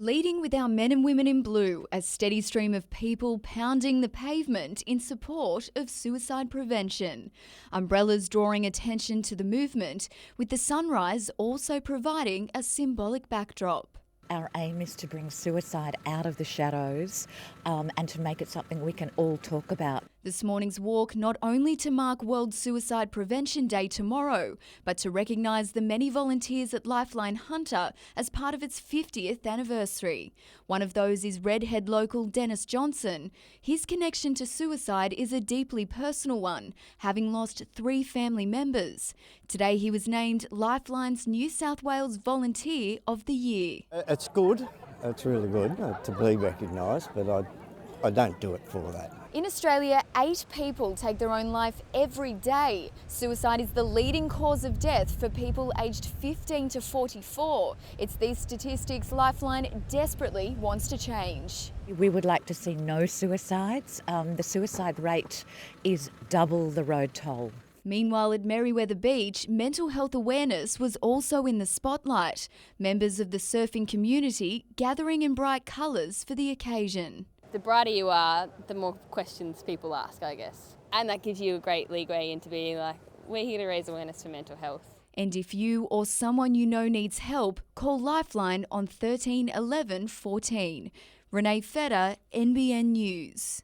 Leading with our men and women in blue, a steady stream of people pounding the pavement in support of suicide prevention. Umbrellas drawing attention to the movement, with the sunrise also providing a symbolic backdrop. Our aim is to bring suicide out of the shadows and to make it something we can all talk about. This morning's walk not only to mark World Suicide Prevention Day tomorrow, but to recognise the many volunteers at Lifeline Hunter as part of its 50th anniversary. One of those is Redhead local Dennis Johnson. His connection to suicide is a deeply personal one, having lost 3 family members. Today he was named Lifeline's New South Wales Volunteer of the Year. It's good, it's really good to be recognised, but I don't do it for that. In Australia, 8 people take their own life every day. Suicide is the leading cause of death for people aged 15 to 44. It's these statistics Lifeline desperately wants to change. We would like to see no suicides. The suicide rate is double the road toll. Meanwhile, at Merewether Beach, mental health awareness was also in the spotlight. Members of the surfing community gathering in bright colours for the occasion. The brighter you are, the more questions people ask, I guess. And that gives you a great leeway into being like, we're here to raise awareness for mental health. And if you or someone you know needs help, call Lifeline on 13 11 14. Renee Feder, NBN News.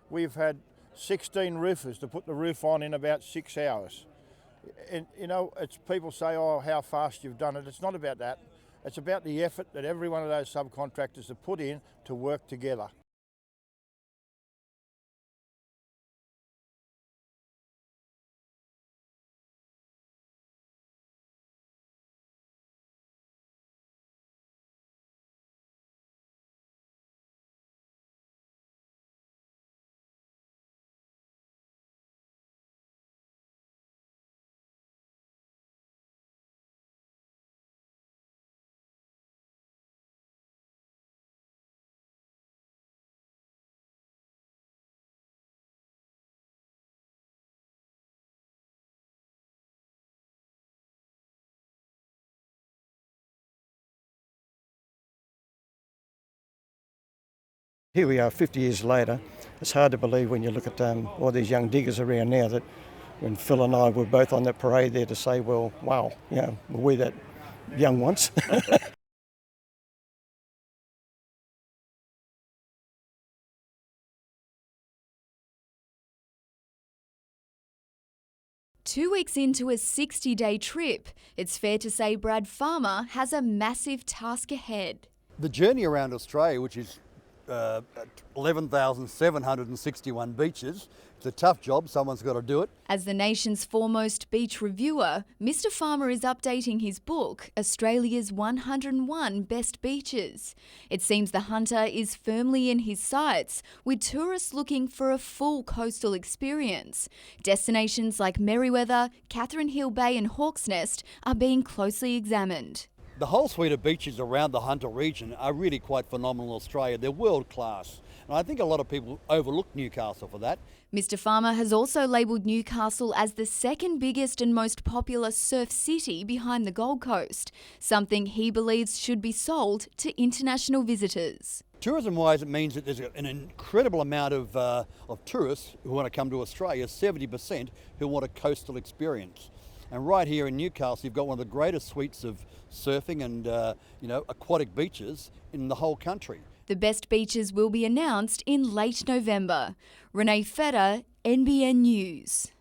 We've had 16 roofers to put the roof on in about 6 hours. And you know, it's people say, oh, how fast you've done it. It's not about that. It's about the effort that every one of those subcontractors have put in to work together. Here we are 50 years later. It's hard to believe when you look at all these young diggers around now that when Phil and I were both on that parade there to say, well, wow, were we that young once? 2 weeks into a 60-day trip, it's fair to say Brad Farmer has a massive task ahead. The journey around Australia, which is 11,761 beaches. It's a tough job, someone's got to do it. As the nation's foremost beach reviewer, Mr. Farmer is updating his book, Australia's 101 Best Beaches. It seems the hunter is firmly in his sights, with tourists looking for a full coastal experience. Destinations like Merewether, Catherine Hill Bay and Hawk's Nest are being closely examined. The whole suite of beaches around the Hunter region are really quite phenomenal in Australia. They're world class. And I think a lot of people overlook Newcastle for that. Mr. Farmer has also labelled Newcastle as the second biggest and most popular surf city behind the Gold Coast, something he believes should be sold to international visitors. Tourism-wise, it means that there's an incredible amount of tourists who want to come to Australia, 70% who want a coastal experience. And right here in Newcastle, you've got one of the greatest suites of surfing and aquatic beaches in the whole country. The best beaches will be announced in late November. Renee Feder, NBN News.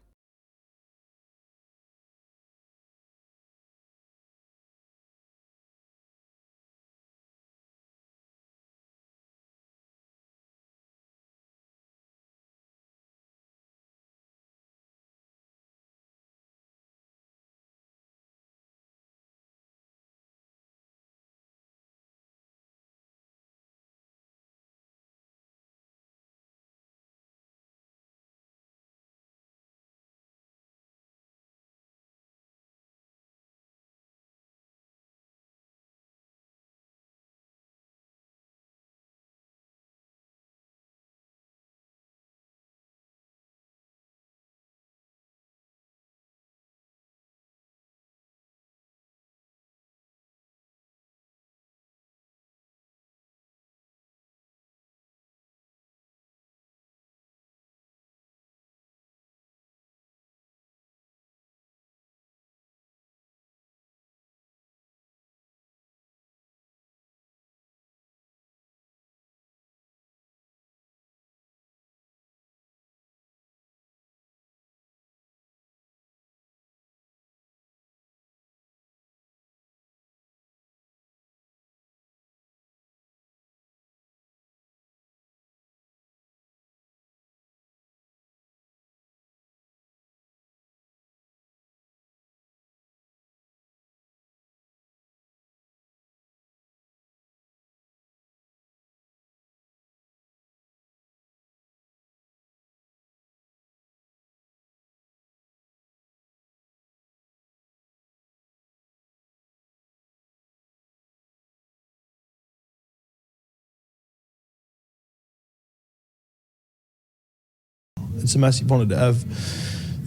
it's a massive honour to have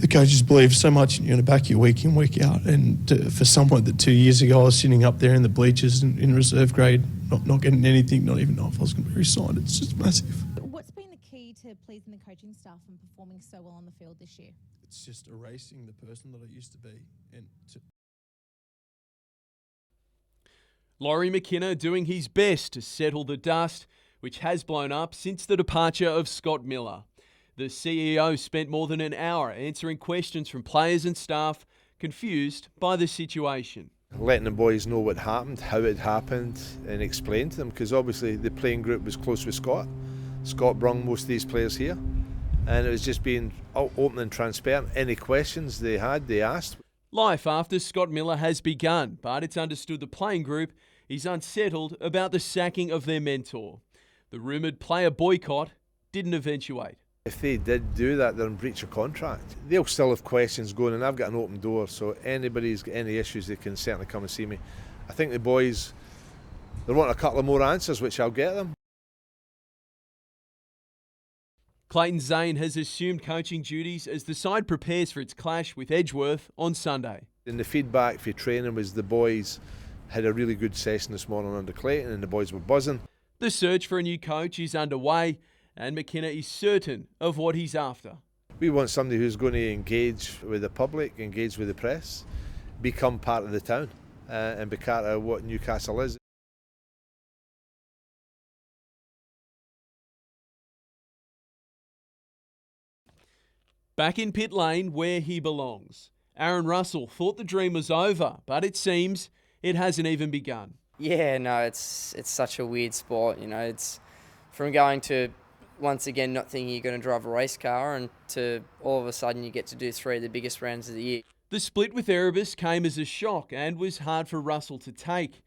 the coaches believe so much in you and to back you week in, week out. And for someone that 2 years ago I was sitting up there in the bleachers in reserve grade, not getting anything, not even know if I was going to be re-signed, it's just massive. What's been the key to pleasing the coaching staff and performing so well on the field this year? It's just erasing the person that I used to be. Laurie McKenna doing his best to settle the dust, which has blown up since the departure of Scott Miller. The CEO spent more than an hour answering questions from players and staff confused by the situation. Letting the boys know what happened, how it happened, and explain to them, because obviously the playing group was close with Scott. Scott brung most of these players here, and it was just being open and transparent. Any questions they had, they asked. Life after Scott Miller has begun, but it's understood the playing group is unsettled about the sacking of their mentor. The rumoured player boycott didn't eventuate. If they did do that, they're in breach of contract. They'll still have questions going, and I've got an open door, so anybody's got any issues, they can certainly come and see me. I think the boys, they want a couple of more answers, which I'll get them. Clayton Zane has assumed coaching duties as the side prepares for its clash with Edgeworth on Sunday. And the feedback for training was the boys had a really good session this morning under Clayton, and the boys were buzzing. The search for a new coach is underway, and McKenna is certain of what he's after. We want somebody who's going to engage with the public, engage with the press, become part of the town, and be part of what Newcastle is. Back in pit lane where he belongs. Aaron Russell thought the dream was over, but it seems it hasn't even begun. Yeah, no, it's such a weird sport, you know. It's from going to once again not thinking you're going to drive a race car, and to all of a sudden you get to do 3 of the biggest rounds of the year. The split with Erebus came as a shock and was hard for Russell to take.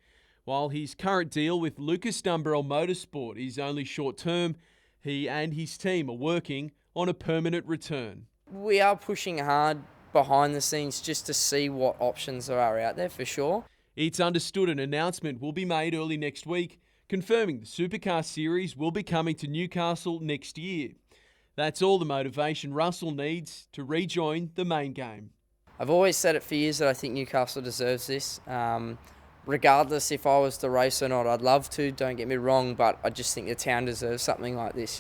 While his current deal with Lucas Dumbrell Motorsport is only short term, he and his team are working on a permanent return. We are pushing hard behind the scenes just to see what options there are out there for sure. It's understood an announcement will be made early next week, confirming the Supercar Series will be coming to Newcastle next year. That's all the motivation Russell needs to rejoin the main game. I've always said it for years that I think Newcastle deserves this. Regardless if I was to race or not, I'd love to, don't get me wrong, but I just think the town deserves something like this.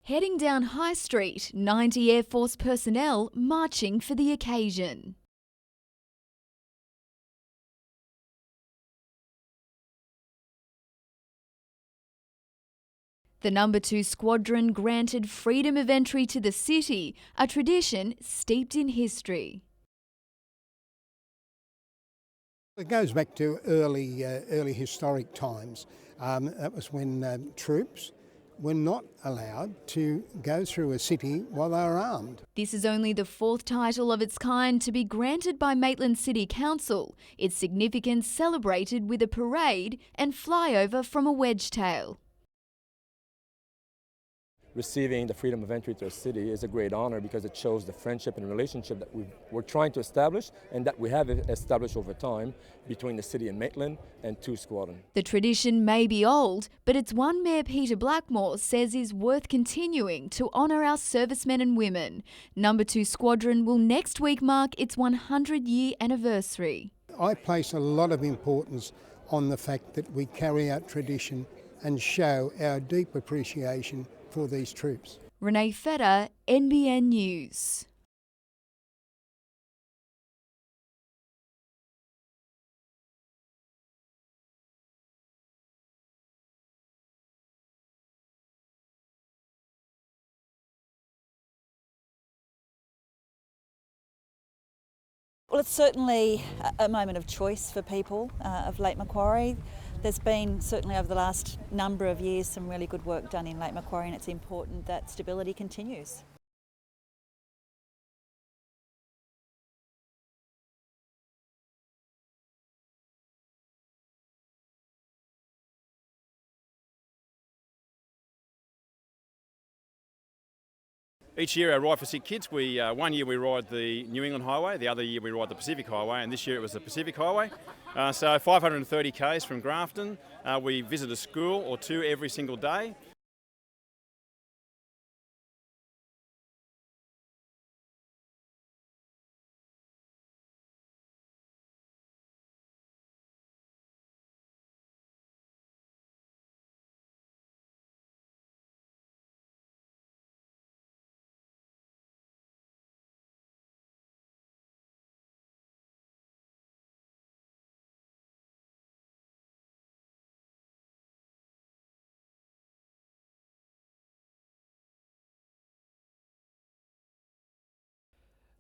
Heading down High Street, 90 Air Force personnel marching for the occasion. The No. 2 Squadron granted freedom of entry to the city, a tradition steeped in history. It goes back to early historic times. That was when troops were not allowed to go through a city while they were armed. This is only the 4th title of its kind to be granted by Maitland City Council, its significance celebrated with a parade and flyover from a wedge-tail. Receiving the freedom of entry to a city is a great honor because it shows the friendship and relationship that we're trying to establish and that we have established over time between the city and Maitland and 2 Squadron. The tradition may be old, but it's one Mayor Peter Blackmore says is worth continuing to honour our servicemen and women. No. 2 Squadron will next week mark its 100-year anniversary. I place a lot of importance on the fact that we carry out tradition and show our deep appreciation for these troops. Renee Feder, NBN News. Well, it's certainly a moment of choice for people of Lake Macquarie. There's been, certainly over the last number of years, some really good work done in Lake Macquarie, and it's important that stability continues. Each year our Ride for Sick Kids, one year we ride the New England Highway, the other year we ride the Pacific Highway, and this year it was the Pacific Highway. So 530 k's from Grafton. We visit a school or two every single day.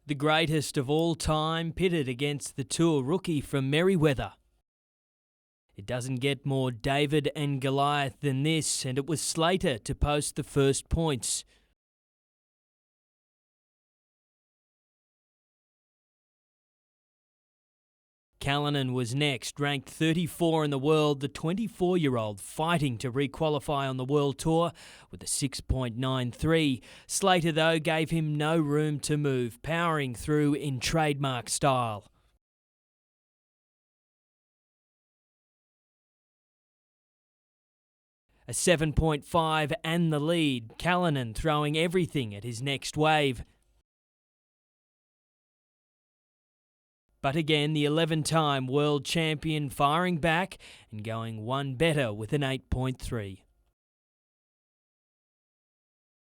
The greatest of all time pitted against the Tour rookie from Merriweather. It doesn't get more David and Goliath than this, and it was Slater to post the first points. Callanan was next, ranked 34 in the world, the 24-year-old fighting to re-qualify on the World Tour with a 6.93. Slater, though, gave him no room to move, powering through in trademark style. A 7.5 and the lead, Callanan throwing everything at his next wave. But again, the 11-time world champion firing back and going one better with an 8.3.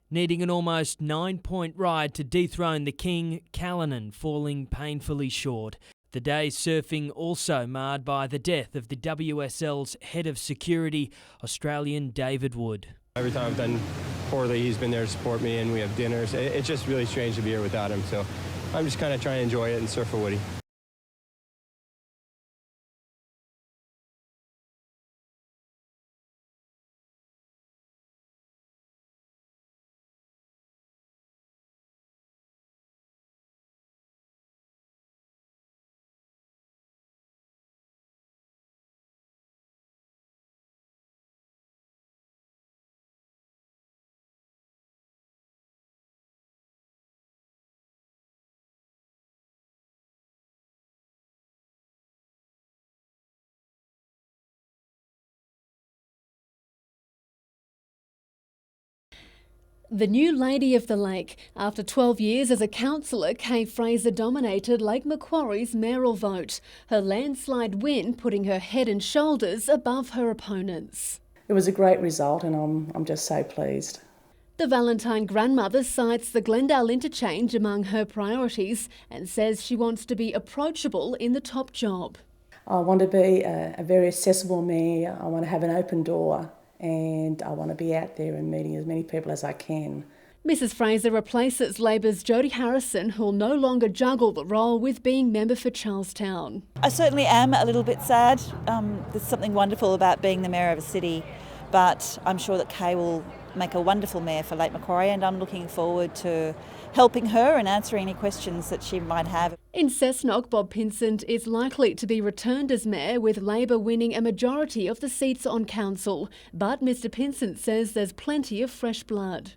Needing an almost 9-point ride to dethrone the king, Callanan falling painfully short. The day's surfing also marred by the death of the WSL's head of security, Australian David Wood. Every time I've done poorly, he's been there to support me, and we have dinners. It's just really strange to be here without him, so I'm just kind of trying to enjoy it and surf for Woody. The new Lady of the Lake. After 12 years as a councillor, Kay Fraser dominated Lake Macquarie's mayoral vote. Her landslide win putting her head and shoulders above her opponents. It was a great result, and I'm just so pleased. The Valentine grandmother cites the Glendale interchange among her priorities and says she wants to be approachable in the top job. I want to be a very accessible mayor. I want to have an open door, and I want to be out there and meeting as many people as I can. Mrs Fraser replaces Labor's Jodie Harrison, who'll no longer juggle the role with being member for Charlestown. I certainly am a little bit sad. There's something wonderful about being the mayor of a city, but I'm sure that Kay will make a wonderful mayor for Lake Macquarie, and I'm looking forward to helping her and answering any questions that she might have. In Cessnock, Bob Pinsent is likely to be returned as mayor, with Labor winning a majority of the seats on council. But Mr Pinsent says there's plenty of fresh blood.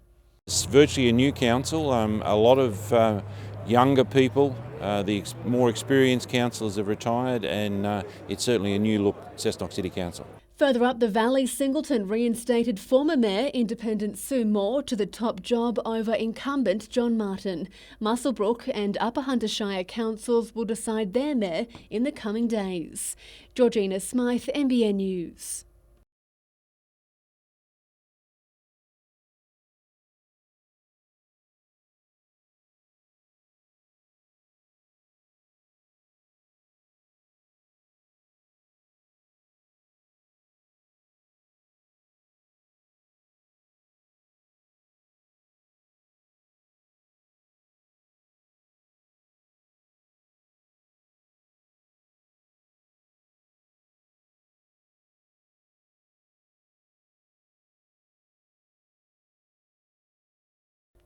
It's virtually a new council. A lot of younger people, the more experienced councillors have retired, and it's certainly a new look Cessnock City Council. Further up the valley, Singleton reinstated former Mayor Independent Sue Moore to the top job over incumbent John Martin. Muswellbrook and Upper Hunter Shire councils will decide their mayor in the coming days. Georgina Smythe, NBN News.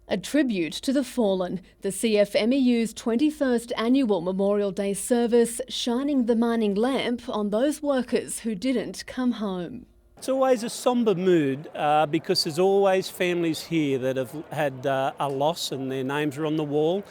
A tribute to the fallen, the CFMEU's 21st annual Memorial Day service shining the mining lamp on those workers who didn't come home. It's always a sombre mood because there's always families here that have had a loss and their names are on the wall.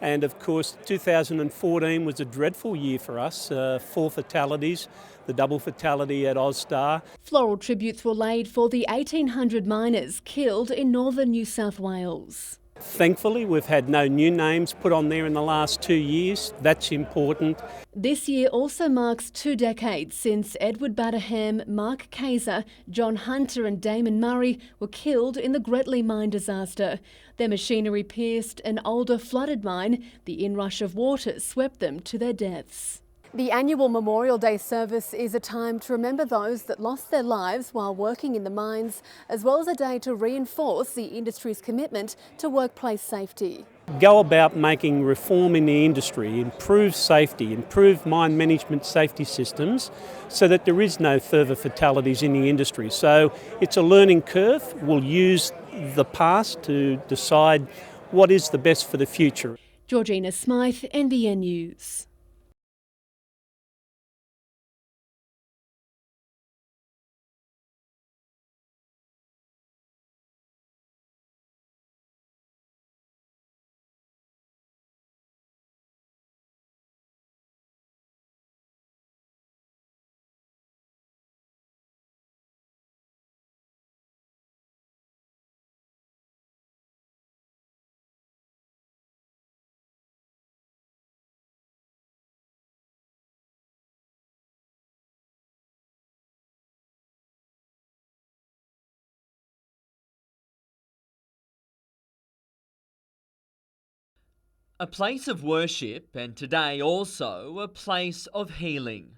And of course 2014 was a dreadful year for us, 4 fatalities, the double fatality at Ozstar. Floral tributes were laid for the 1,800 miners killed in northern New South Wales. Thankfully, we've had no new names put on there in the last 2 years. That's important. This year also marks 2 decades since Edward Batterham, Mark Kayser, John Hunter and Damon Murray were killed in the Gretley mine disaster. Their machinery pierced an older flooded mine. The inrush of water swept them to their deaths. The annual Memorial Day service is a time to remember those that lost their lives while working in the mines, as well as a day to reinforce the industry's commitment to workplace safety. Go about making reform in the industry, improve safety, improve mine management safety systems so that there is no further fatalities in the industry. So it's a learning curve. We'll use the past to decide what is the best for the future. Georgina Smythe, NBN News. A place of worship, and today also a place of healing.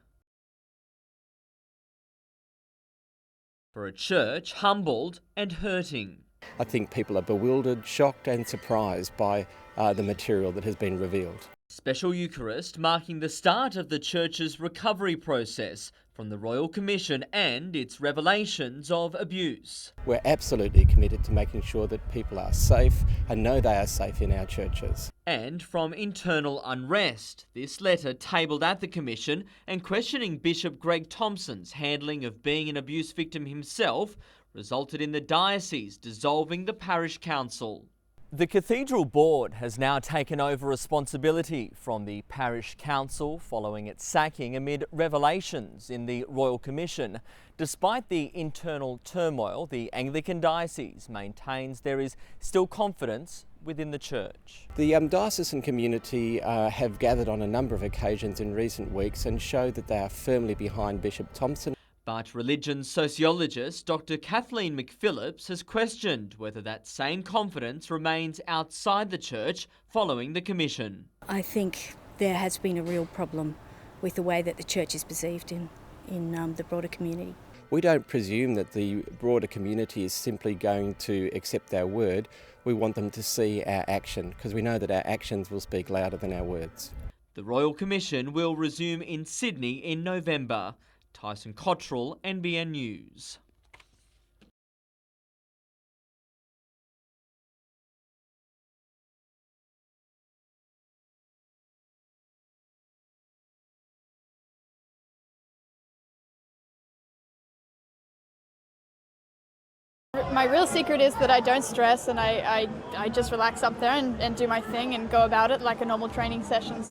For a church humbled and hurting. I think people are bewildered, shocked and surprised by the material that has been revealed. Special Eucharist marking the start of the church's recovery process from the Royal Commission and its revelations of abuse. We're absolutely committed to making sure that people are safe and know they are safe in our churches. And from internal unrest, this letter tabled at the Commission and questioning Bishop Greg Thompson's handling of being an abuse victim himself resulted in the diocese dissolving the parish council. The Cathedral Board has now taken over responsibility from the Parish Council following its sacking amid revelations in the Royal Commission. Despite the internal turmoil, the Anglican Diocese maintains there is still confidence within the church. The diocesan community have gathered on a number of occasions in recent weeks and showed that they are firmly behind Bishop Thompson. But religion sociologist Dr. Kathleen McPhillips has questioned whether that same confidence remains outside the church following the commission. I think there has been a real problem with the way that the church is perceived in the broader community. We don't presume that the broader community is simply going to accept our word. We want them to see our action because we know that our actions will speak louder than our words. The Royal Commission will resume in Sydney in November. Tyson Cottrell, NBN News. My real secret is that I don't stress and I just relax up there and do my thing and go about it like a normal training session.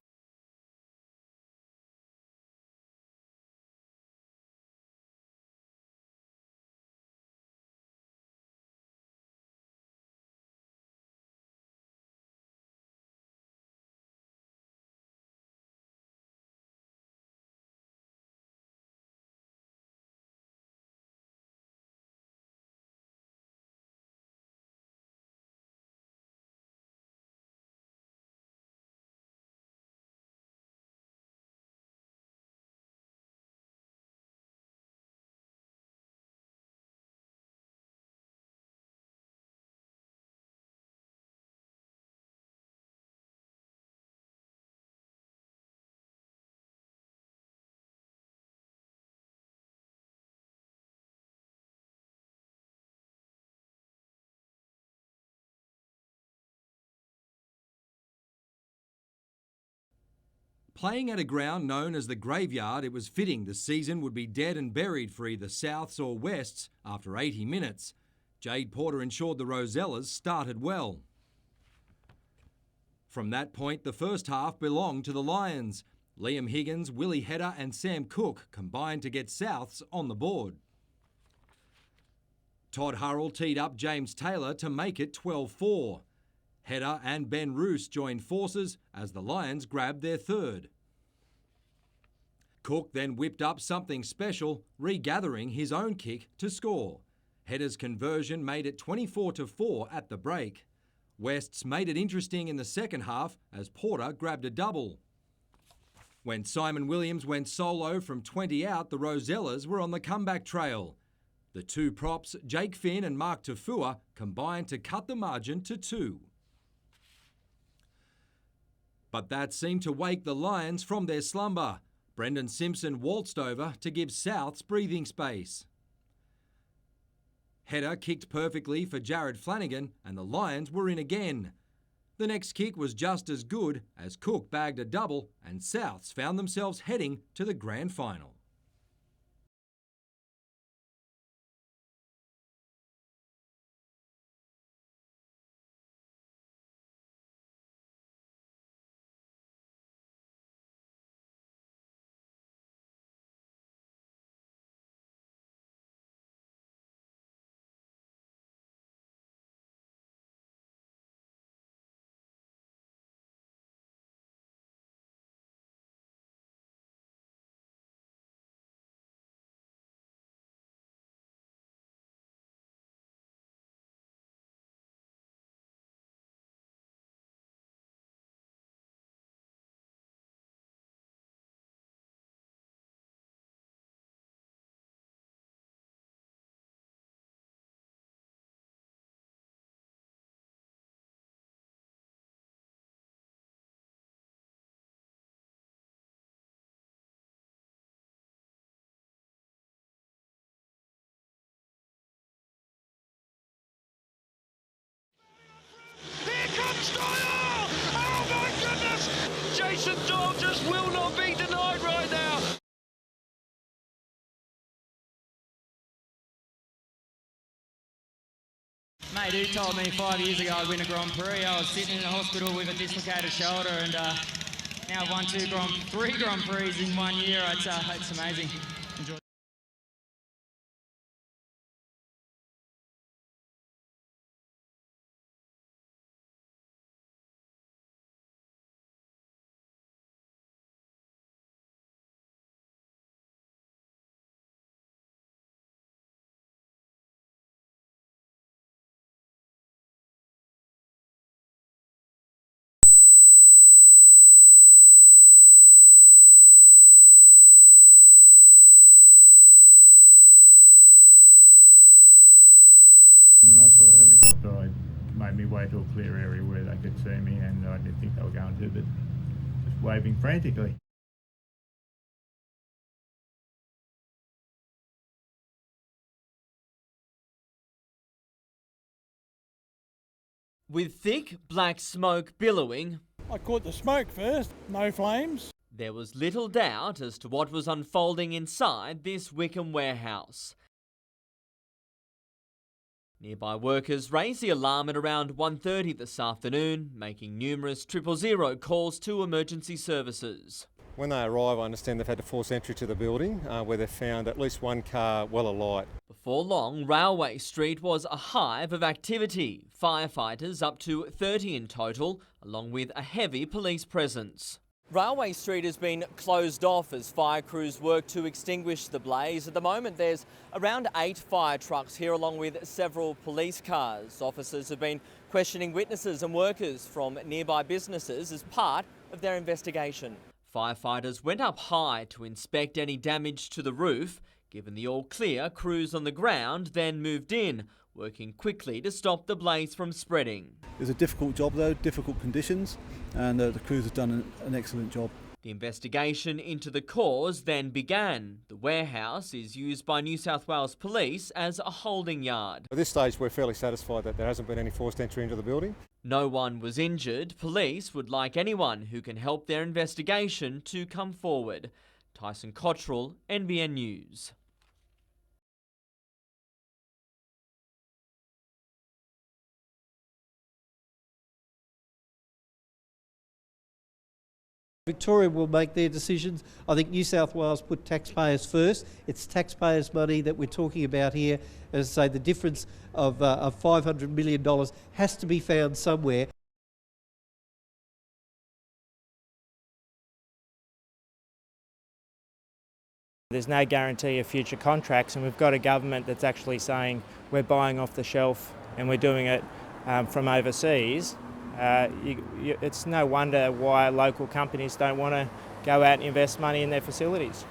Playing at a ground known as the Graveyard, it was fitting the season would be dead and buried for either Souths or Wests after 80 minutes. Jade Porter ensured the Rosellas started well. From that point, the first half belonged to the Lions. Liam Higgins, Willie Hedder and Sam Cook combined to get Souths on the board. Todd Hurrell teed up James Taylor to make it 12-4. Hedder and Ben Roos joined forces as the Lions grabbed their third. Cook then whipped up something special, regathering his own kick to score. Hedder's conversion made it 24-4 at the break. Wests made it interesting in the second half as Porter grabbed a double. When Simon Williams went solo from 20 out, the Rosellas were on the comeback trail. The two props, Jake Finn and Mark Tafua, combined to cut the margin to 2. But that seemed to wake the Lions from their slumber. Brendan Simpson waltzed over to give Souths breathing space. Hedder kicked perfectly for Jared Flanagan and the Lions were in again. The next kick was just as good as Cook bagged a double and Souths found themselves heading to the grand final. Oh my goodness! Jason Doyle just will not be denied right now. Mate, who told me 5 years ago I'd win a Grand Prix? I was sitting in the hospital with a dislocated shoulder, and now I've won three Grand Prix in 1 year. It's amazing. Enjoy. When I saw the helicopter, I made me way to a clear area where they could see me, and I didn't think they were going to, but just waving frantically. With thick black smoke billowing, I caught the smoke first, no flames. there was little doubt as to what was unfolding inside this Wickham warehouse. Nearby workers raised the alarm at around 1:30 this afternoon, making numerous 000 calls to emergency services. When they arrive, I understand they've had to force entry to the building, where they've found at least one car well alight. Before long, Railway Street was a hive of activity. Firefighters, up to 30 in total, along with a heavy police presence. Railway Street has been closed off as fire crews work to extinguish the blaze. At the moment, there's around 8 fire trucks here, along with several police cars. Officers have been questioning witnesses and workers from nearby businesses as part of their investigation. Firefighters went up high to inspect any damage to the roof. Given the all clear, crews on the ground then moved in, working quickly to stop the blaze from spreading. It was a difficult job though, difficult conditions, and the crews have done an excellent job. The investigation into the cause then began. The warehouse is used by New South Wales Police as a holding yard. At this stage, we're fairly satisfied that there hasn't been any forced entry into the building. No one was injured. Police would like anyone who can help their investigation to come forward. Tyson Cottrell, NBN News. Victoria will make their decisions. I think New South Wales put taxpayers first. It's taxpayers' money that we're talking about here. As I say, the difference of $500 million has to be found somewhere. There's no guarantee of future contracts, and we've got a government that's actually saying we're buying off the shelf and we're doing it from overseas. It's no wonder why local companies don't want to go out and invest money in their facilities.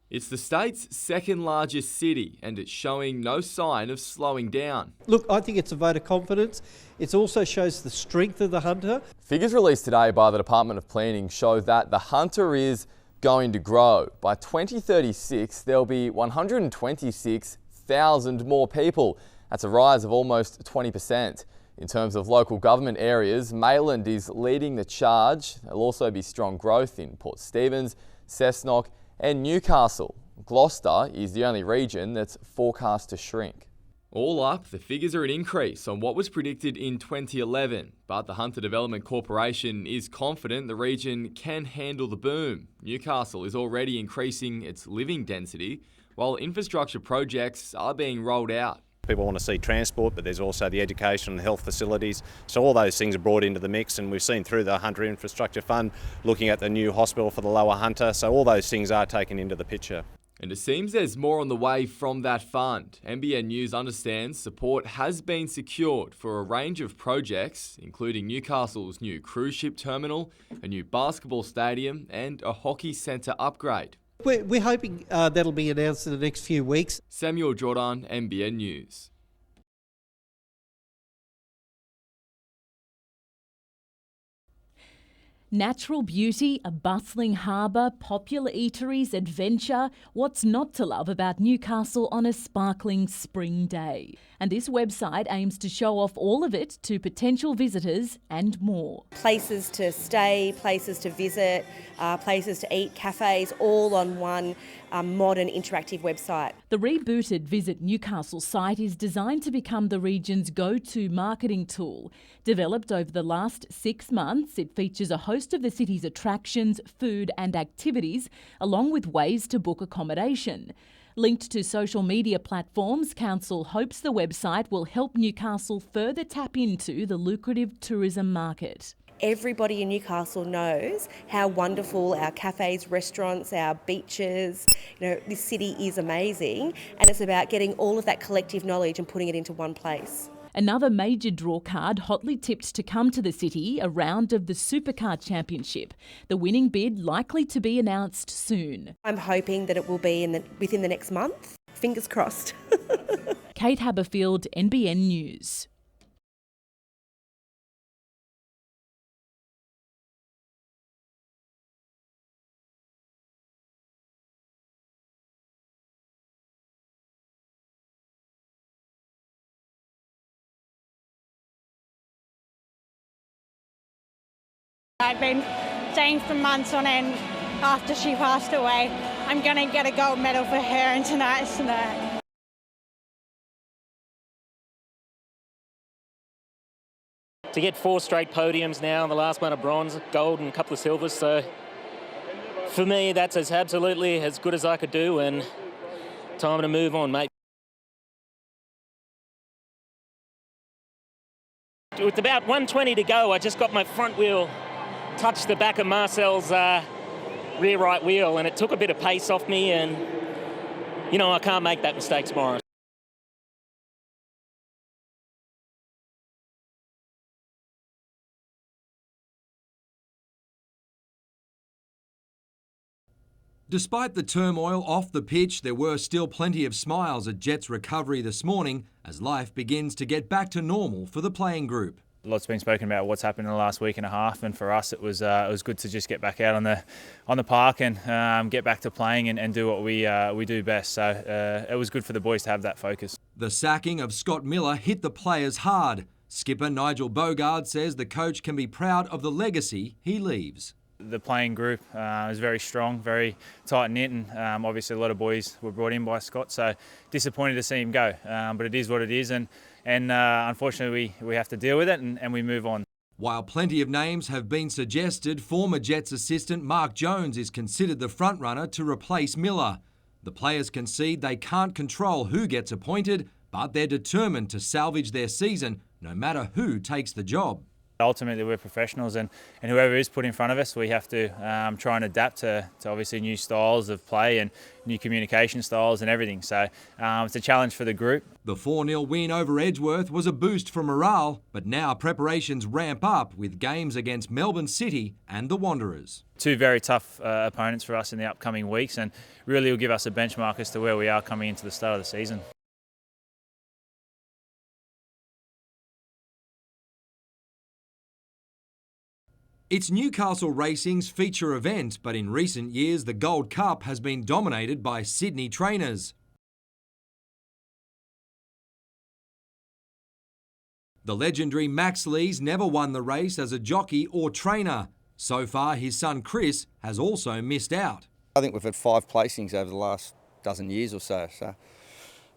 It's the state's second largest city and it's showing no sign of slowing down. Look, I think it's a vote of confidence. It also shows the strength of the Hunter. Figures released today by the Department of Planning show that the Hunter is going to grow. By 2036, there'll be 126,000 more people. That's a rise of almost 20%. In terms of local government areas, Mayland is leading the charge. There'll also be strong growth in Port Stephens, Cessnock and Newcastle. Gloucester is the only region that's forecast to shrink. All up, the figures are an increase on what was predicted in 2011, but the Hunter Development Corporation is confident the region can handle the boom. Newcastle is already increasing its living density, while infrastructure projects are being rolled out. People want to see transport, but there's also the education and health facilities. So all those things are brought into the mix, and we've seen through the Hunter Infrastructure Fund looking at the new hospital for the Lower Hunter. So all those things are taken into the picture. And it seems there's more on the way from that fund. NBN News understands support has been secured for a range of projects, including Newcastle's new cruise ship terminal, a new basketball stadium and a hockey centre upgrade. We're hoping that'll be announced in the next few weeks. Samuel Jordan, NBN News. Natural beauty, a bustling harbour, popular eateries, adventure. What's not to love about Newcastle on a sparkling spring day? And this website aims to show off all of it to potential visitors and more. Places to stay, places to visit, places to eat, cafes, all on one modern interactive website. The rebooted Visit Newcastle site is designed to become the region's go-to marketing tool. Developed over the last 6 months, it features a host of the city's attractions, food and activities, along with ways to book accommodation. Linked to social media platforms, Council hopes the website will help Newcastle further tap into the lucrative tourism market. Everybody in Newcastle knows how wonderful our cafes, restaurants, our beaches, this city is amazing, and it's about getting all of that collective knowledge and putting it into one place. Another major draw card hotly tipped to come to the city, a round of the Supercar Championship. The winning bid likely to be announced soon. I'm hoping that it will be within the next month. Fingers crossed. Kate Haberfield, NBN News. I've been saying for months on end after she passed away, I'm going to get a gold medal for her, and tonight's tonight. To get 4 straight podiums now, the last one a bronze, gold and a couple of silvers, so for me that's absolutely as good as I could do, and time to move on, mate. With about 120 to go, I just got my front wheel touched the back of Marcel's rear right wheel, and it took a bit of pace off me, and I can't make that mistake tomorrow. Despite the turmoil off the pitch, there were still plenty of smiles at Jets' recovery this morning as life begins to get back to normal for the playing group. A lot's been spoken about what's happened in the last week and a half, and for us it was good to just get back out on the park and get back to playing and do what we do best. So it was good for the boys to have that focus. The sacking of Scott Miller hit the players hard. Skipper Nigel Bogard says the coach can be proud of the legacy he leaves. The playing group is very strong, very tight-knit, and obviously a lot of boys were brought in by Scott, so disappointed to see him go. But it is what it is, and unfortunately we have to deal with it and we move on. While plenty of names have been suggested, former Jets assistant Mark Jones is considered the frontrunner to replace Miller. The players concede they can't control who gets appointed, but they're determined to salvage their season no matter who takes the job. Ultimately, we're professionals, and whoever is put in front of us, we have to try and adapt to obviously new styles of play and new communication styles and everything. So it's a challenge for the group. The 4-0 win over Edgeworth was a boost for morale, but now preparations ramp up with games against Melbourne City and the Wanderers. Two very tough opponents for us in the upcoming weeks, and really will give us a benchmark as to where we are coming into the start of the season. It's Newcastle Racing's feature event, but in recent years the Gold Cup has been dominated by Sydney trainers. The legendary Max Lees never won the race as a jockey or trainer. So far, his son Chris has also missed out. I think we've had 5 placings over the last dozen years or so.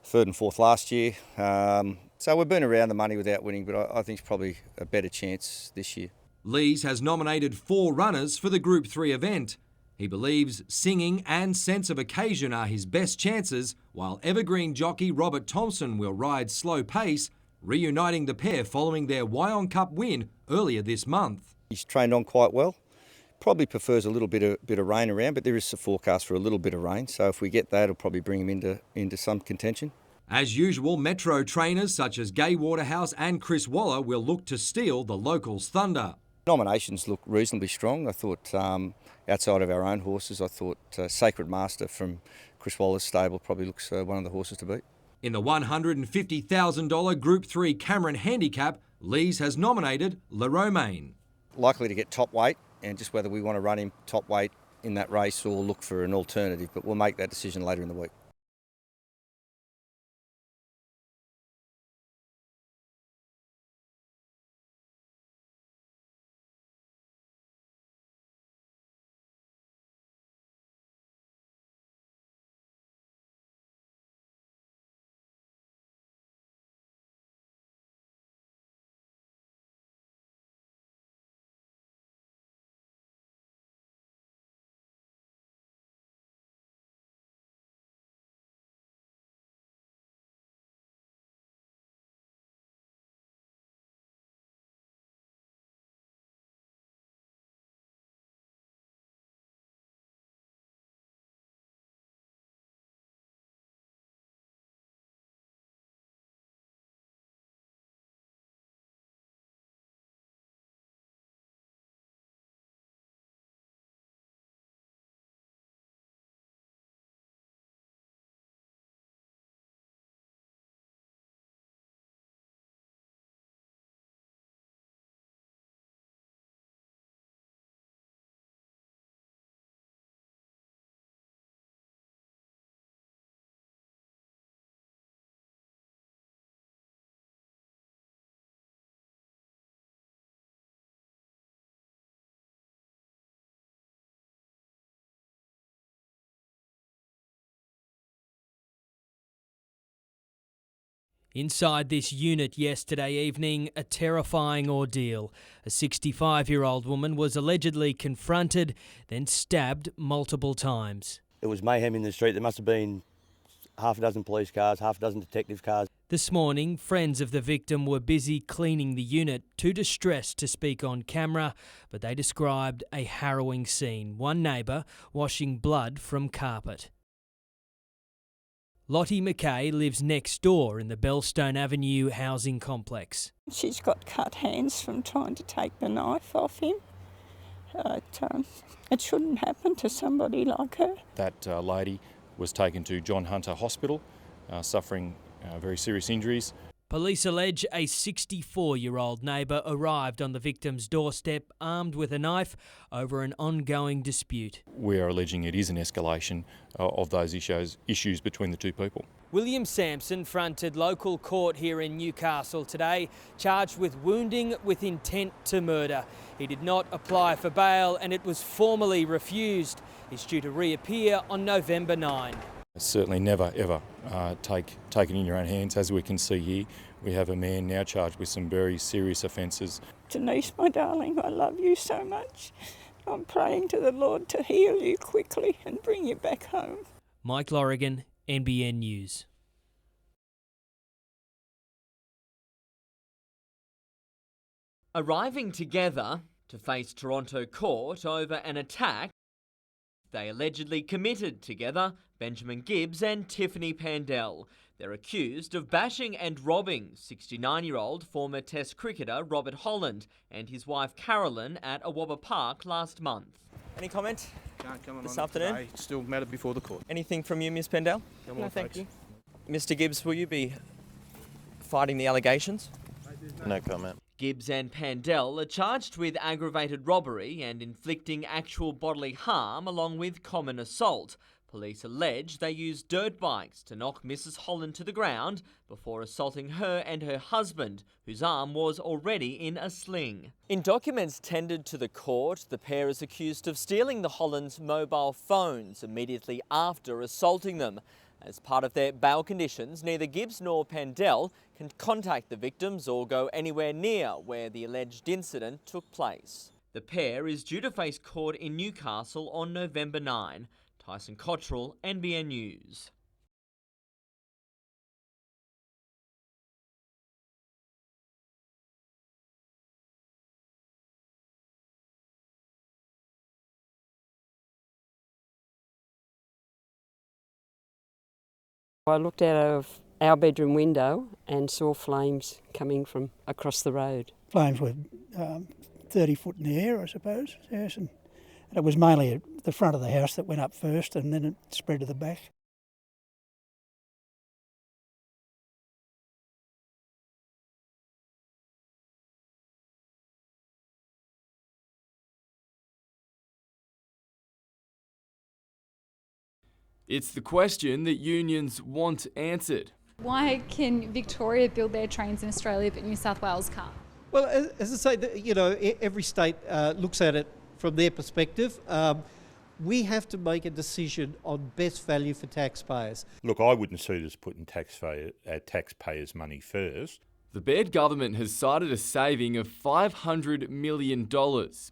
Third and fourth last year. So we've been around the money without winning, but I think it's probably a better chance this year. Lees has nominated 4 runners for the Group 3 event. He believes singing and sense of occasion are his best chances, while evergreen jockey Robert Thompson will ride slow pace, reuniting the pair following their Wyong Cup win earlier this month. He's trained on quite well. Probably prefers a little bit of rain around, but there is a forecast for a little bit of rain, so if we get that, it'll probably bring him into some contention. As usual, Metro trainers such as Gai Waterhouse and Chris Waller will look to steal the locals' thunder. Nominations look reasonably strong. I thought, outside of our own horses, I thought Sacred Master from Chris Waller's stable probably looks one of the horses to beat. In the $150,000 Group 3 Cameron Handicap, Lees has nominated Le Romain. Likely to get top weight, and just whether we want to run him top weight in that race or look for an alternative, but we'll make that decision later in the week. Inside this unit yesterday evening, a terrifying ordeal. A 65-year-old woman was allegedly confronted, then stabbed multiple times. It was mayhem in the street. There must have been half a dozen police cars, half a dozen detective cars. This morning, friends of the victim were busy cleaning the unit, too distressed to speak on camera, but they described a harrowing scene. One neighbour washing blood from carpet. Lottie McKay lives next door in the Bellstone Avenue housing complex. She's got cut hands from trying to take the knife off him, It shouldn't happen to somebody like her. That lady was taken to John Hunter Hospital, suffering very serious injuries. Police allege a 64-year-old neighbour arrived on the victim's doorstep armed with a knife over an ongoing dispute. We are alleging it is an escalation of those issues between the two people. William Sampson fronted local court here in Newcastle today, charged with wounding with intent to murder. He did not apply for bail and it was formally refused. He's due to reappear on November 9. Certainly never ever take it in your own hands. As we can see here, we have a man now charged with some very serious offences. Denise, my darling, I love you so much. I'm praying to the Lord to heal you quickly and bring you back home. Mike Lorrigan, NBN News. Arriving together to face Toronto court over an attack they allegedly committed together, Benjamin Gibbs and Tiffany Pandell. They're accused of bashing and robbing 69-year-old former Test cricketer Robert Holland and his wife Carolyn at Awabba Park last month. Any comment Can't come on this on afternoon? Today. Still matter before the court. Anything from you, Ms Pendell? Come on, thank folks. you. Mr Gibbs, will you be fighting the allegations? No comment. Gibbs and Pandell are charged with aggravated robbery and inflicting actual bodily harm along with common assault. Police allege they used dirt bikes to knock Mrs Holland to the ground before assaulting her and her husband, whose arm was already in a sling. In documents tendered to the court, the pair is accused of stealing the Hollands' mobile phones immediately after assaulting them. As part of their bail conditions, neither Gibbs nor Pandell can contact the victims or go anywhere near where the alleged incident took place. The pair is due to face court in Newcastle on November 9. Tyson Cottrell, NBN News. I looked out of our bedroom window and saw flames coming from across the road. Flames were 30 foot in the air, I suppose, yes, and it was mainly at the front of the house that went up first and then it spread to the back. It's the question that unions want answered. Why can Victoria build their trains in Australia but New South Wales can't? Well, as I say, you know, every state looks at it from their perspective. We have to make a decision on best value for taxpayers. Look, I wouldn't see it as putting taxpayers' money first. The Baird government has cited a saving of $500 million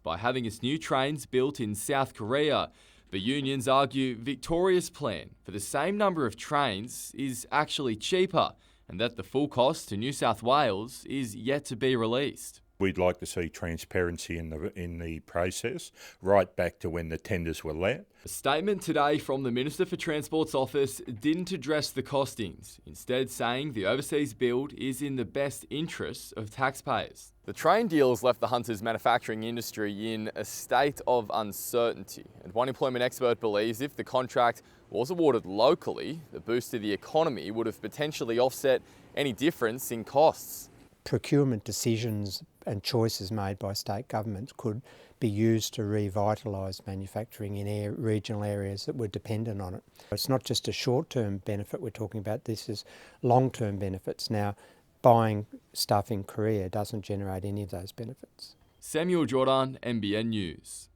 by having its new trains built in South Korea. But unions argue Victoria's plan for the same number of trains is actually cheaper and that the full cost to New South Wales is yet to be released. We'd like to see transparency in the process, right back to when the tenders were let. A statement today from the Minister for Transport's office didn't address the costings, instead saying the overseas build is in the best interests of taxpayers. The train deal has left the Hunters manufacturing industry in a state of uncertainty. And one employment expert believes if the contract was awarded locally, the boost to the economy would have potentially offset any difference in costs. Procurement decisions and choices made by state governments could be used to revitalise manufacturing in regional areas that were dependent on it. It's not just a short-term benefit we're talking about, this is long-term benefits. Now, buying stuff in Korea doesn't generate any of those benefits. Samuel Jordan, NBN News.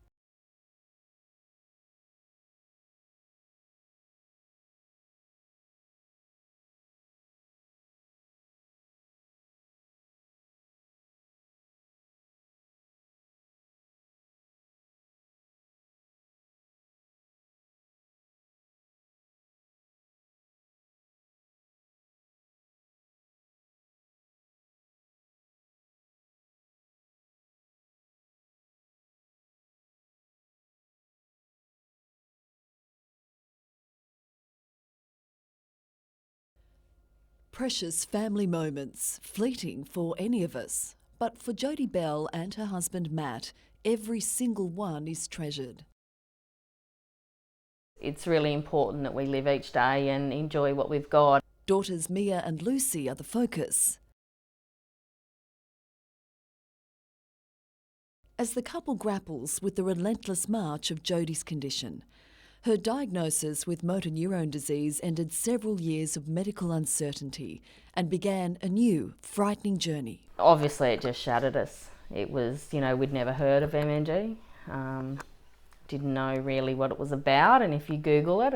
Precious family moments, fleeting for any of us. But for Jodie Bell and her husband Matt, every single one is treasured. It's really important that we live each day and enjoy what we've got. Daughters Mia and Lucy are the focus. As the couple grapples with the relentless march of Jodie's condition, her diagnosis with motor neurone disease ended several years of medical uncertainty and began a new, frightening journey. Obviously, it just shattered us. It was, we'd never heard of MND, didn't know really what it was about, and if you Google it,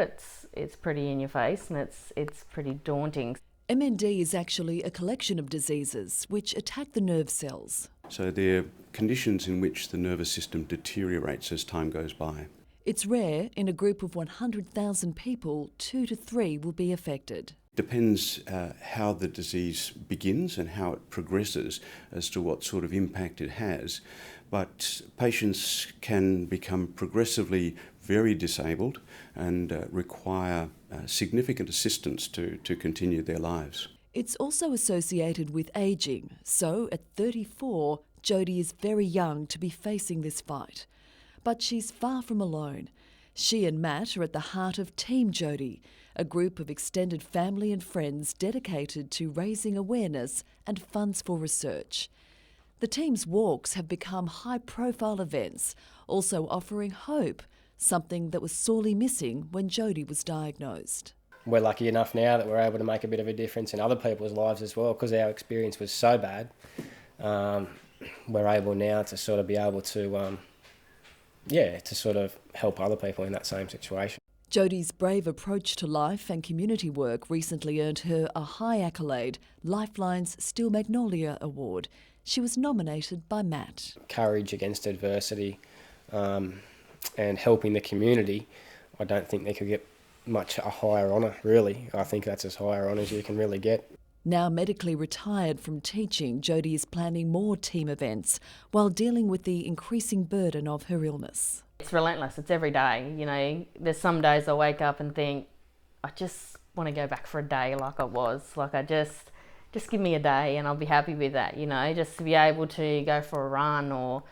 it's pretty in your face and it's pretty daunting. MND is actually a collection of diseases which attack the nerve cells. So they're conditions in which the nervous system deteriorates as time goes by. It's rare. In a group of 100,000 people, 2 to 3 will be affected. Depends how the disease begins and how it progresses as to what sort of impact it has. But patients can become progressively very disabled and require significant assistance to continue their lives. It's also associated with ageing. So at 34, Jodie is very young to be facing this fight. But she's far from alone. She and Matt are at the heart of Team Jodie, a group of extended family and friends dedicated to raising awareness and funds for research. The team's walks have become high-profile events, also offering hope, something that was sorely missing when Jodie was diagnosed. We're lucky enough now that we're able to make a bit of a difference in other people's lives as well, because our experience was so bad. We're able now to sort of be able to to sort of help other people in that same situation. Jodie's brave approach to life and community work recently earned her a high accolade, Lifeline's Steel Magnolia Award. She was nominated by Matt. Courage against adversity and helping the community, I don't think they could get much a higher honour, really. I think that's as high an honour as you can really get. Now medically retired from teaching, Jodie is planning more team events while dealing with the increasing burden of her illness. It's relentless. It's every day. There's some days I wake up and think, I just want to go back for a day like I was. Like I just give me a day and I'll be happy with that, just to be able to go for a run or,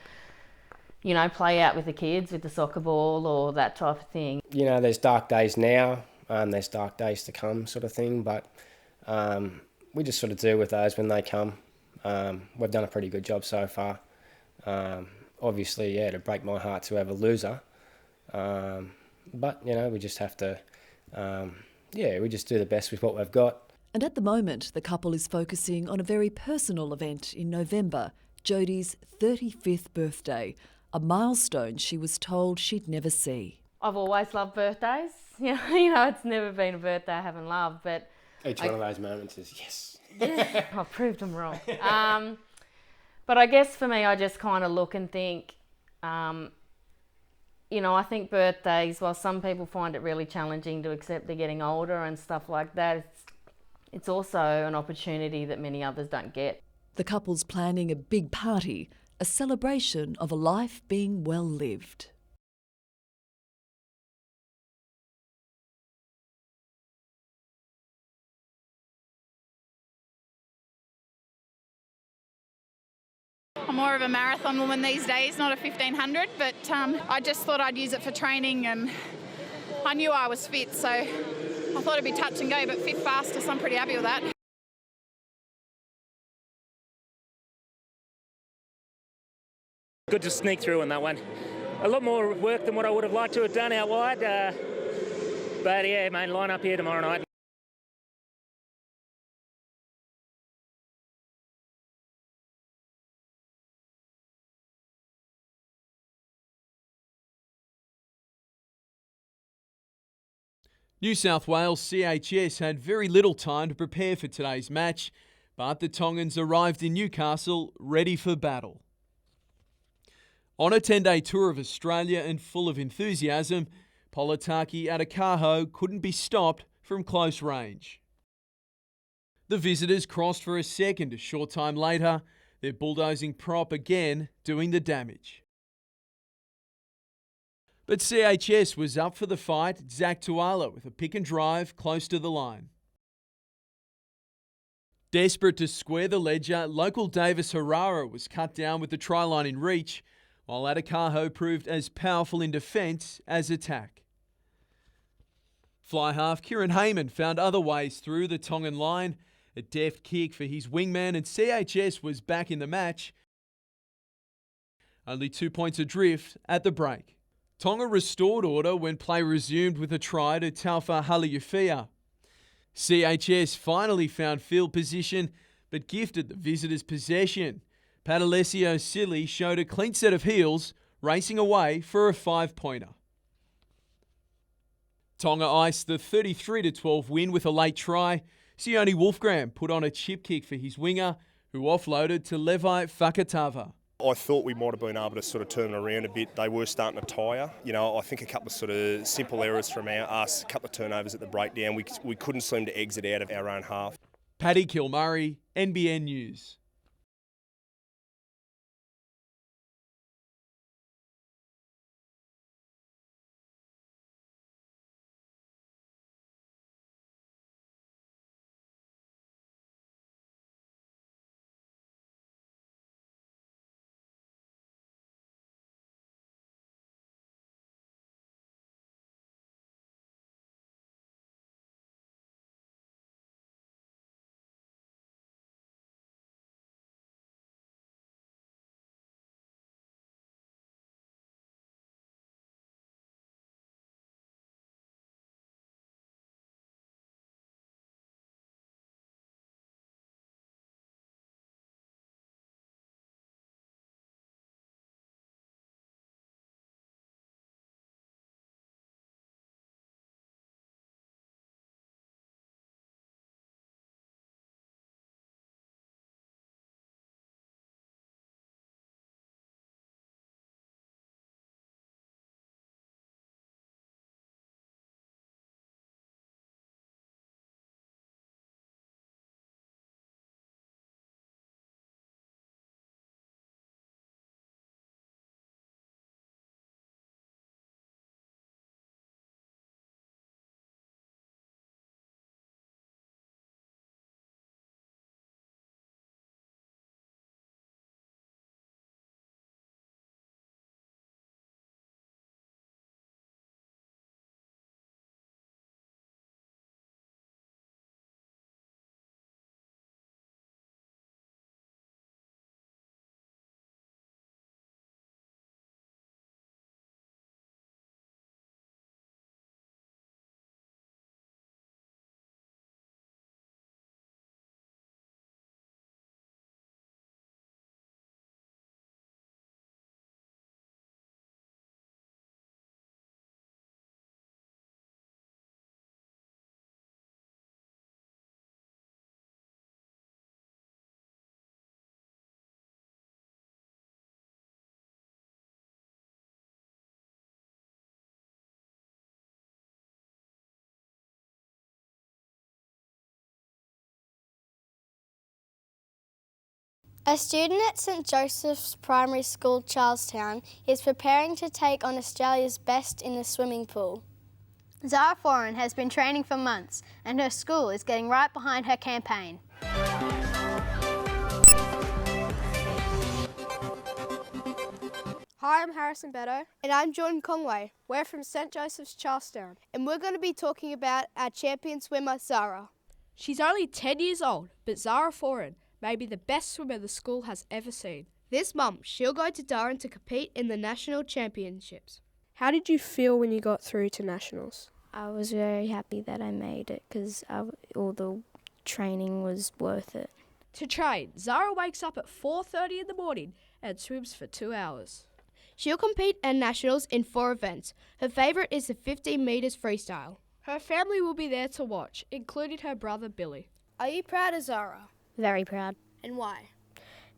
play out with the kids with the soccer ball or that type of thing. There's dark days now and there's dark days to come sort of thing, but we just sort of deal with those when they come. We've done a pretty good job so far. Obviously, it'd break my heart to have a loser. But, we just have to, we just do the best with what we've got. And at the moment, the couple is focusing on a very personal event in November, Jodie's 35th birthday, a milestone she was told she'd never see. I've always loved birthdays. It's never been a birthday I haven't loved, but each one of those moments is yes. Yeah, I've proved them wrong. But I guess for me, I just kind of look and think, I think birthdays, while some people find it really challenging to accept they're getting older and stuff like that, it's also an opportunity that many others don't get. The couple's planning a big party, a celebration of a life being well lived. I'm more of a marathon woman these days, not a 1500, but I just thought I'd use it for training and I knew I was fit, so I thought it'd be touch and go, but fit faster, so I'm pretty happy with that. Good to sneak through on that one. A lot more work than what I would have liked to have done out wide, but yeah, main line up here tomorrow night. New South Wales CHS had very little time to prepare for today's match, but the Tongans arrived in Newcastle ready for battle. On a 10-day tour of Australia and full of enthusiasm, Politaki Adakaho couldn't be stopped from close range. The visitors crossed for a second a short time later, their bulldozing prop again doing the damage. But CHS was up for the fight, Zach Tuala with a pick and drive close to the line. Desperate to square the ledger, local Davis Herrera was cut down with the try line in reach, while Adakaho proved as powerful in defence as attack. Fly half Kieran Heyman found other ways through the Tongan line. A deft kick for his wingman, and CHS was back in the match. Only 2 points adrift at the break. Tonga restored order when play resumed with a try to Taufa Haliufia. CHS finally found field position, but gifted the visitors possession. Padalesio Silly showed a clean set of heels, racing away for a 5-pointer. Tonga iced the 33-12 win with a late try. Sione Wolfgram put on a chip kick for his winger, who offloaded to Levi Fakatava. I thought we might have been able to sort of turn it around a bit. They were starting to tire. You know, I think a couple of sort of simple errors from us, a couple of turnovers at the breakdown. We couldn't seem to exit out of our own half. Paddy Kilmurray, NBN News. A student at St Joseph's Primary School, Charlestown, is preparing to take on Australia's best in the swimming pool. Zara Foran has been training for months and her school is getting right behind her campaign. Hi, I'm Harrison Beto. And I'm Jordan Conway. We're from St Joseph's, Charlestown. And we're going to be talking about our champion swimmer, Zara. She's only 10 years old, but Zara Foran may be the best swimmer the school has ever seen. This month, she'll go to Durham to compete in the national championships. How did you feel when you got through to nationals? I was very happy that I made it because all the training was worth it. To train, Zara wakes up at 4:30 in the morning and swims for 2 hours. She'll compete at nationals in 4 events. Her favourite is the 15 metres freestyle. Her family will be there to watch, including her brother Billy. Are you proud of Zara? Very proud. And why?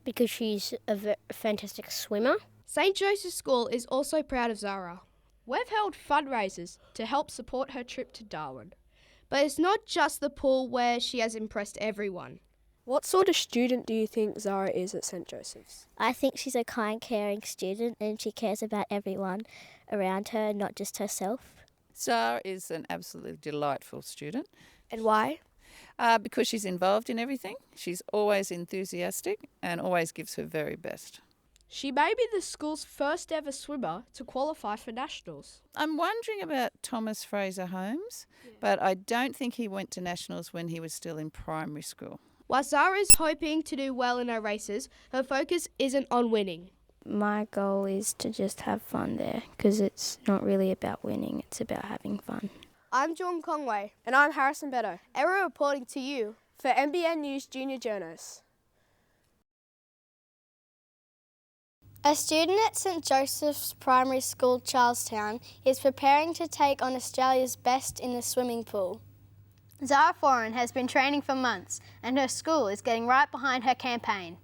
Because she's a fantastic swimmer. St Joseph's School is also proud of Zara. We've held fundraisers to help support her trip to Darwin. But it's not just the pool where she has impressed everyone. What sort of student do you think Zara is at St Joseph's? I think she's a kind, caring student and she cares about everyone around her, not just herself. Zara is an absolutely delightful student. And why? Because she's involved in everything. She's always enthusiastic and always gives her very best. She may be the school's first ever swimmer to qualify for nationals. I'm wondering about Thomas Fraser Holmes, but I don't think he went to nationals when he was still in primary school. While Zara is hoping to do well in her races, her focus isn't on winning. My goal is to just have fun there because it's not really about winning, it's about having fun. I'm John Conway. And I'm Harrison Beto. And we're reporting to you for NBN News Junior Journos. A student at St Joseph's Primary School, Charlestown, is preparing to take on Australia's best in the swimming pool. Zara Foran has been training for months and her school is getting right behind her campaign.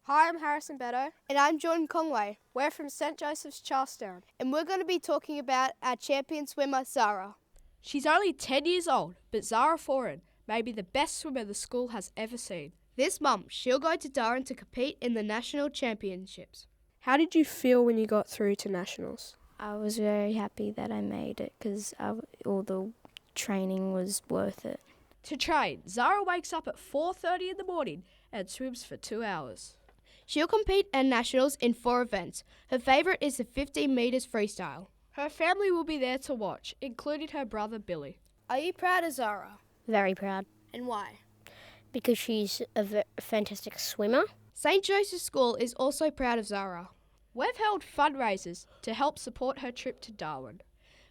Hi, I'm Harrison Beto. And I'm Jordan Conway. We're from St Joseph's, Charlestown. And we're going to be talking about our champion swimmer, Zara. She's only 10 years old, but Zara Foran may be the best swimmer the school has ever seen. This month, she'll go to Durham to compete in the national championships. How did you feel when you got through to nationals? I was very happy that I made it because all the training was worth it. To train, Zara wakes up at 4:30 in the morning and swims for 2 hours. She'll compete at nationals in 4 events. Her favourite is the 15 metres freestyle. Her family will be there to watch, including her brother Billy. Are you proud of Zara? Very proud. And why? Because she's a fantastic swimmer. St Joseph's School is also proud of Zara. We've held fundraisers to help support her trip to Darwin.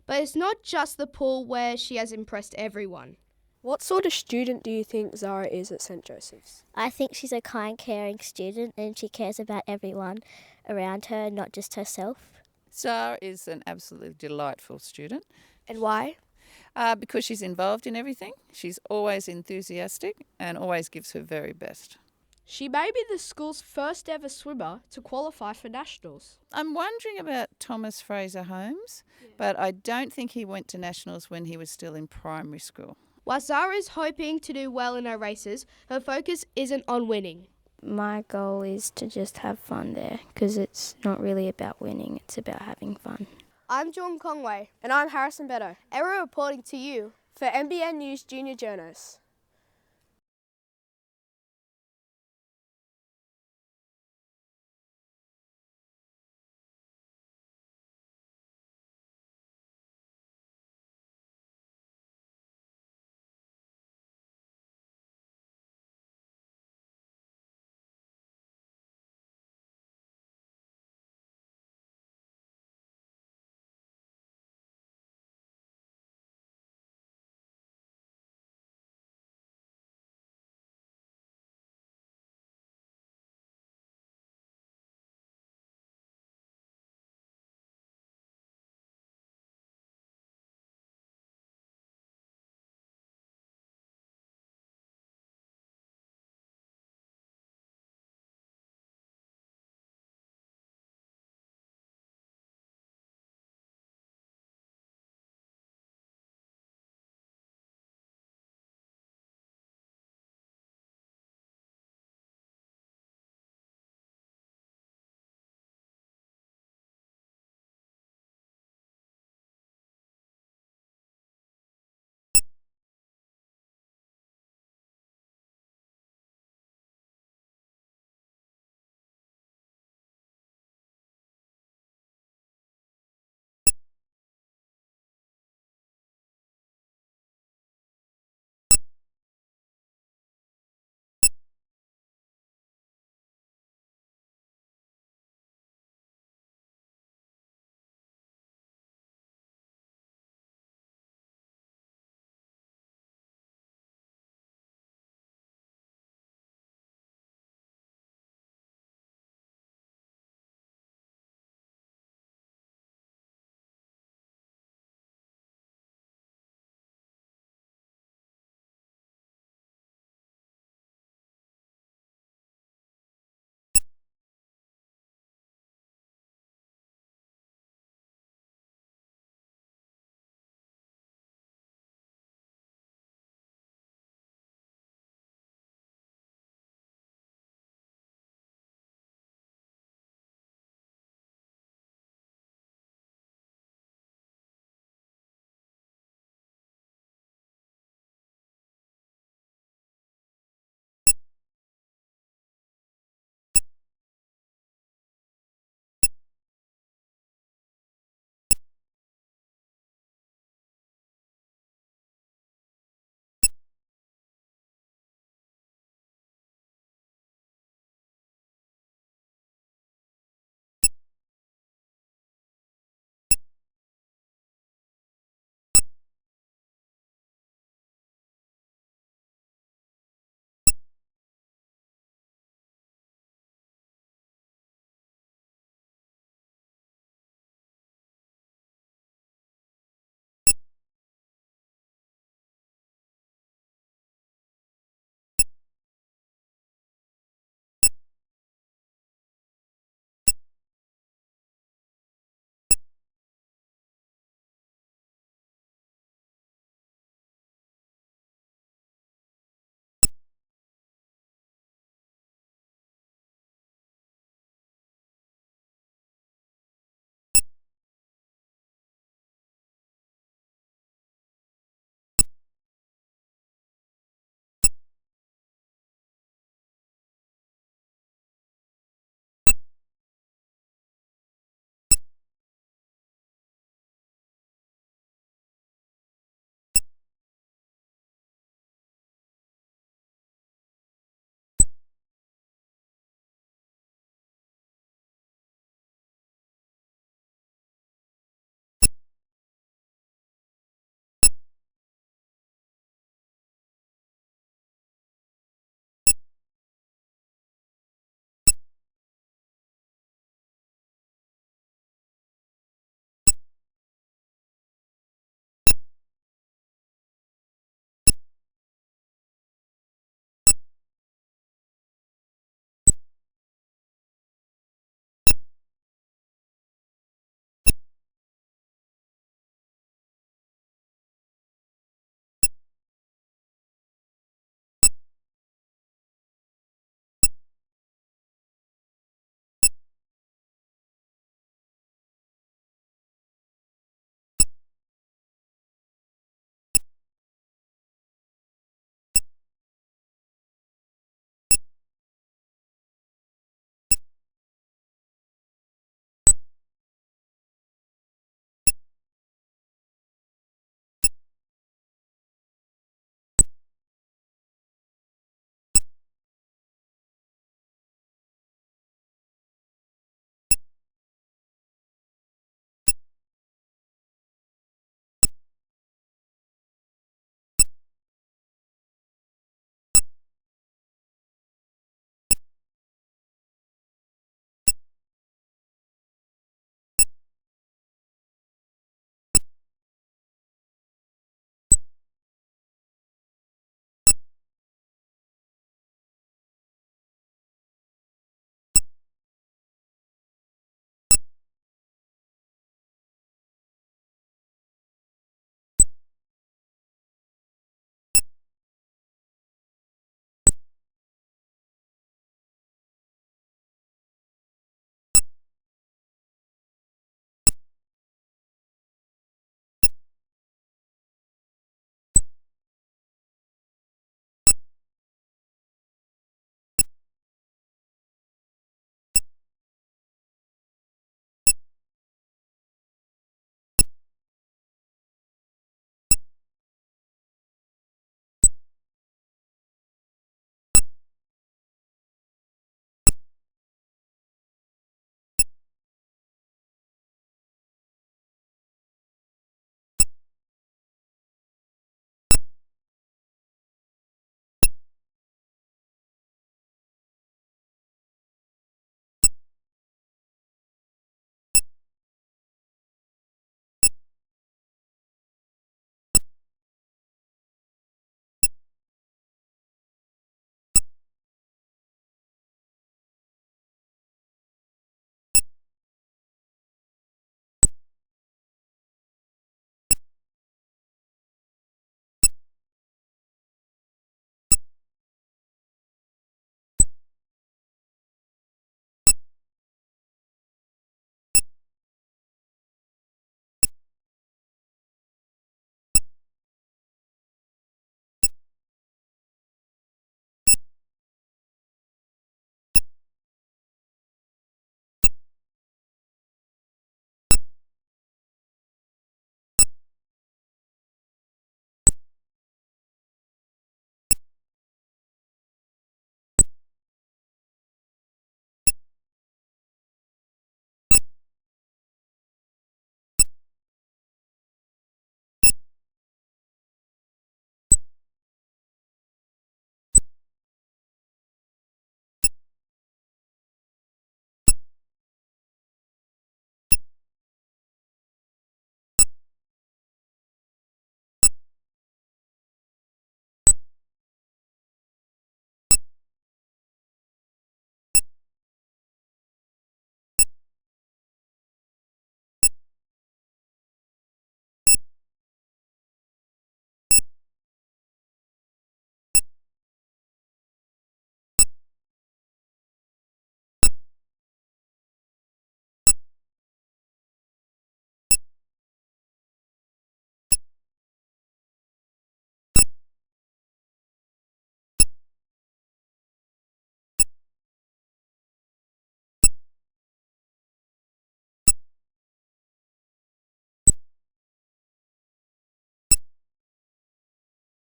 But it's not just the pool where she has impressed everyone. What sort of student do you think Zara is at St Joseph's? I think she's a kind, caring student and she cares about everyone around her, not just herself. Zara is an absolutely delightful student. And why? Because she's involved in everything. She's always enthusiastic and always gives her very best. She may be the school's first ever swimmer to qualify for nationals. I'm wondering about Thomas Fraser Holmes, but I don't think he went to nationals when he was still in primary school. While Zara is hoping to do well in her races, her focus isn't on winning. My goal is to just have fun there because it's not really about winning, it's about having fun. I'm John Conway. And I'm Harrison Beto. And we're reporting to you for NBN News Junior Journos.